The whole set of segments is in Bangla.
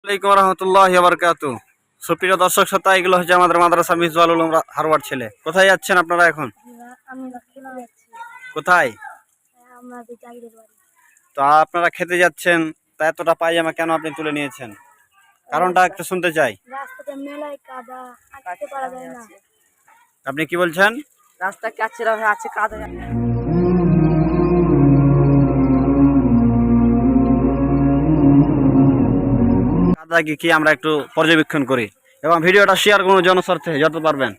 আসসালামু আলাইকুম রহমতুল্লাহি ওয়া বারাকাতুহু। সুপ্রিয় দর্শক শ্রোতা, এগুলো হচ্ছে আমাদের মাদ্রাসা মিসবাহুল উলুম হারওয়ার ছেলে। কোথায় যাচ্ছেন আপনারা এখন? আমি খেতে যাচ্ছি। কোথায়? আমাদের জাগিরের বাড়ি। তো আপনারা খেতে যাচ্ছেন, তা এতটা পায়জামা কেন আপনি তুলে নিয়েছেন? কারণটা একটু শুনতে চাই। রাস্তাতে মেলায় কাদা, হাঁটতে পারা যায় না। আপনি কি বলছেন? রাস্তা কাচ্ছিরা হয়ে আছে কাদা। কাদা কি আমরা একটু পর্যবেক্ষণ করি এবং ভিডিওটা শেয়ার করুন জনস্বার্থে যত পারবেন।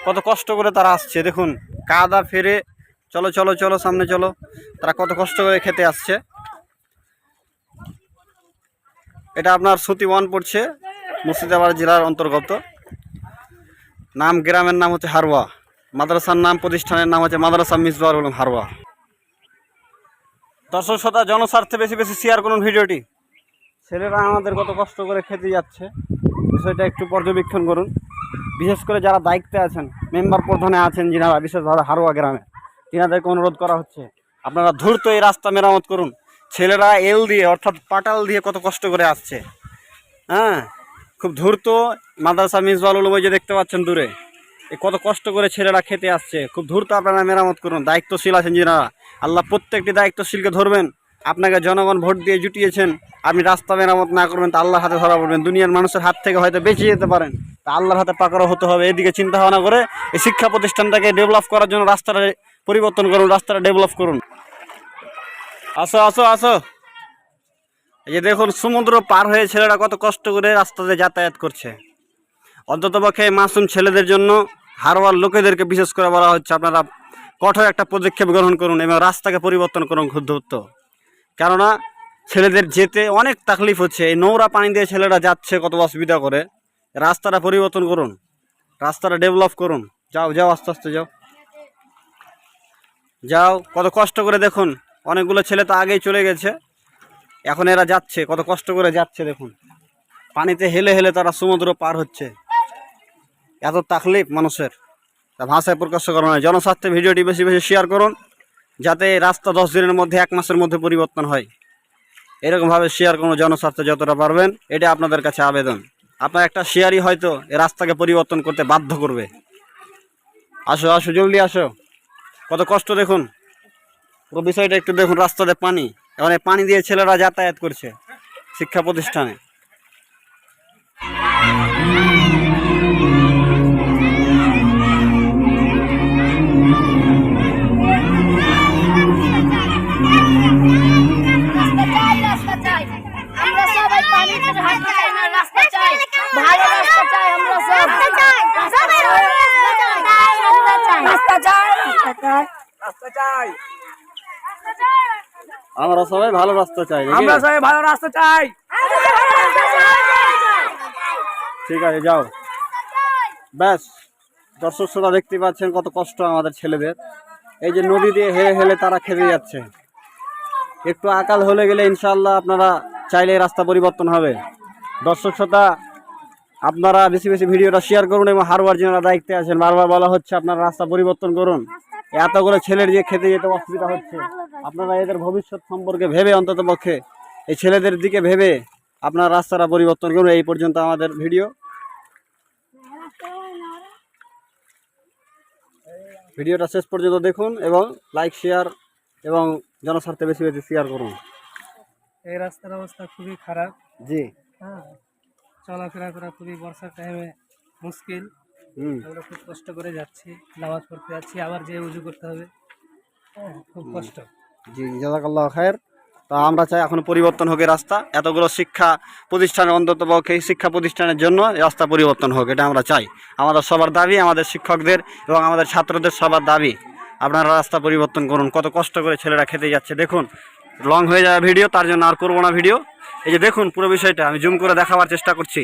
কত কষ্ট করে তারা আসছে দেখুন, কাদা ফেরে চলো চলো চলো সামনে চলো, তারা কত কষ্ট করে খেতে আসছে। এটা আপনার সুতি ওয়ান পড়ছে, মুর্শিদাবাদ জেলার অন্তর্গত। নাম গ্রামের নাম হচ্ছে হারওয়া, মাদ্রাসার নাম প্রতিষ্ঠানের নাম হচ্ছে মাদ্রাসা মিসবাহুল উলুম হারওয়া। দর্শক শ্রোতা, জনস্বার্থে বেশি বেশি শেয়ার করুন ভিডিওটি। ছেলেরা আমাদের কত কষ্ট করে খেতে যাচ্ছে, বিষয়টা একটু পর্যবেক্ষণ করুন। বিশেষ করে যারা দায়িত্বে আছেন, মেম্বার প্রধানে আছেন যিনারা, বিশেষভাবে হারওয়া গ্রামে, তিনাদেরকে অনুরোধ করা হচ্ছে আপনারা দ্রুত এই রাস্তা মেরামত করুন। ছেলেরা এল দিয়ে অর্থাৎ পাটাল দিয়ে কত কষ্ট করে আসছে। হ্যাঁ, খুব দ্রুত মাদ্রাসা মিসবাহুল উলুম যে দেখতে পাচ্ছেন দূরে, কত কষ্ট করে ছেলেরা খেতে আসছে, খুব দ্রুত আপনারা মেরামত করুন। দায়িত্বশীল আছেন যিনারা, আল্লাহ প্রত্যেকটি দায়িত্বশীলকে ধরবেন। আপনাকে জনগণ ভোট দিয়ে জুটিয়েছেন, আপনি রাস্তা মেরামত না করবেন তা আল্লাহর হাতে ধরা পড়বেন। দুনিয়ার মানুষের হাত থেকে হয়তো বেঁচে যেতে পারেন, তা আল্লাহর হাতে পাকড়াও হতে হবে। এদিকে চিন্তা ভাবনা করে এই শিক্ষা প্রতিষ্ঠানটাকে ডেভেলপ করার জন্য রাস্তাটা পরিবর্তন করুন, রাস্তাটা ডেভেলপ করুন। আসো আসো আসো, এই যে দেখুন সমুদ্র পার হয়ে ছেলেরা কত কষ্ট করে রাস্তাতে যাতায়াত করছে। অন্ততপক্ষে মাসুম ছেলেদের জন্য হারওয়ার লোকেদেরকে বিশেষ করে বলা হচ্ছে আপনারা কঠোর একটা পদক্ষেপ গ্রহণ করুন এবং রাস্তাকে পরিবর্তন করুন খুব দ্রুত। কেননা ছেলেদের যেতে অনেক তাকলিফ হচ্ছে, এই নোংরা পানি দিয়ে ছেলেরা যাচ্ছে কত অসুবিধা করে। রাস্তাটা পরিবর্তন করুন, রাস্তাটা ডেভেলপ করুন। যাও যাও আস্তে আস্তে যাও যাও, কত কষ্ট করে দেখুন। অনেকগুলো ছেলে তো আগেই চলে গেছে, এখন এরা যাচ্ছে, কত কষ্ট করে যাচ্ছে দেখুন। পানিতে হেলে হেলে তারা সমুদ্র পার হচ্ছে। এত তাকলিফ মানুষের, তা ভাষায় প্রকাশ করা নয়। জনস্বার্থে ভিডিওটি বেশি বেশি শেয়ার করুন, যাতে রাস্তা 10 দিনের মধ্যে 1 মাসের মধ্যে পরিবর্তন হয়। এরকমভাবে শেয়ার করুন জনস্বার্থে যতটা পারবেন, এটা আপনাদের কাছে আবেদন। আপনার একটা শেয়ারই হয়তো এই রাস্তাকে পরিবর্তন করতে বাধ্য করবে। আসো আসো জলদি আসো, কত কষ্ট দেখুন। পুরো বিষয়টা একটু দেখুন, রাস্তাতে পানি, এবং এই পানি দিয়ে ছেলেরা যাতায়াত করছে শিক্ষা প্রতিষ্ঠানে। আমরা সবাই ভালো রাস্তা চাই, আমরা সবাই ভালো রাস্তা চাই। ঠিক আছে যাও। ব্যাস, দর্শক শ্রোতা দেখতে পাচ্ছেন কত কষ্ট আমাদের ছেলেদের। এই যে নদী দিয়ে হেলে হেলে তারা খেতে যাচ্ছে। একটু আকাল হলে গেলে ইনশাআল্লাহ আপনারা চাইলে রাস্তা পরিবর্তন হবে। দর্শক শ্রোতা, আপনারা বেশি বেশি ভিডিওটা শেয়ার করুন এবং হারওয়ার যারা দায়িত্বে আছেন, বারবার বলা হচ্ছে আপনারা রাস্তা পরিবর্তন করুন। এতগুলো ছেলের যে খেতে যেতে অসুবিধা হচ্ছে, আপনারা এদের ভবিষ্যৎ সম্পর্কে ভেবে, অন্তত পক্ষে এই ছেলেদের দিকে ভেবে আপনারা রাস্তাটা পরিবর্তন করুন। এই পর্যন্ত আমাদের ভিডিওটা শেষ পর্যন্ত দেখুন এবং লাইক শেয়ার এবং জনস্বার্থে বেশি বেশি শেয়ার করুন। এই রাস্তার অবস্থা খুবই খারাপ। জি, হ্যাঁ, চলাফেরা করা খুবই বর্ষার টাইমে মুশকিল। আমরা খুব কষ্ট করে যাচ্ছি, নামাজ পড়তে যাচ্ছি, আবার যে উজু করতে হবে। হ্যাঁ, খুব কষ্ট। জি, জাযাকাল্লাহু খায়ের। তা আমরা চাই এখন পরিবর্তন হোক এই রাস্তা। এতগুলো শিক্ষা প্রতিষ্ঠানের, অন্তত পক্ষে এই শিক্ষা প্রতিষ্ঠানের জন্য রাস্তা পরিবর্তন হোক, এটা আমরা চাই। আমাদের সবার দাবি, আমাদের শিক্ষকদের এবং আমাদের ছাত্রদের সবার দাবি, আপনারা রাস্তা পরিবর্তন করুন। কত কষ্ট করে ছেলেরা খেতে যাচ্ছে দেখুন। লং হয়ে যাবে ভিডিও, তার জন্য আর করবো না ভিডিও। এই যে দেখুন পুরো বিষয়টা আমি জুম করে দেখাবার চেষ্টা করছি।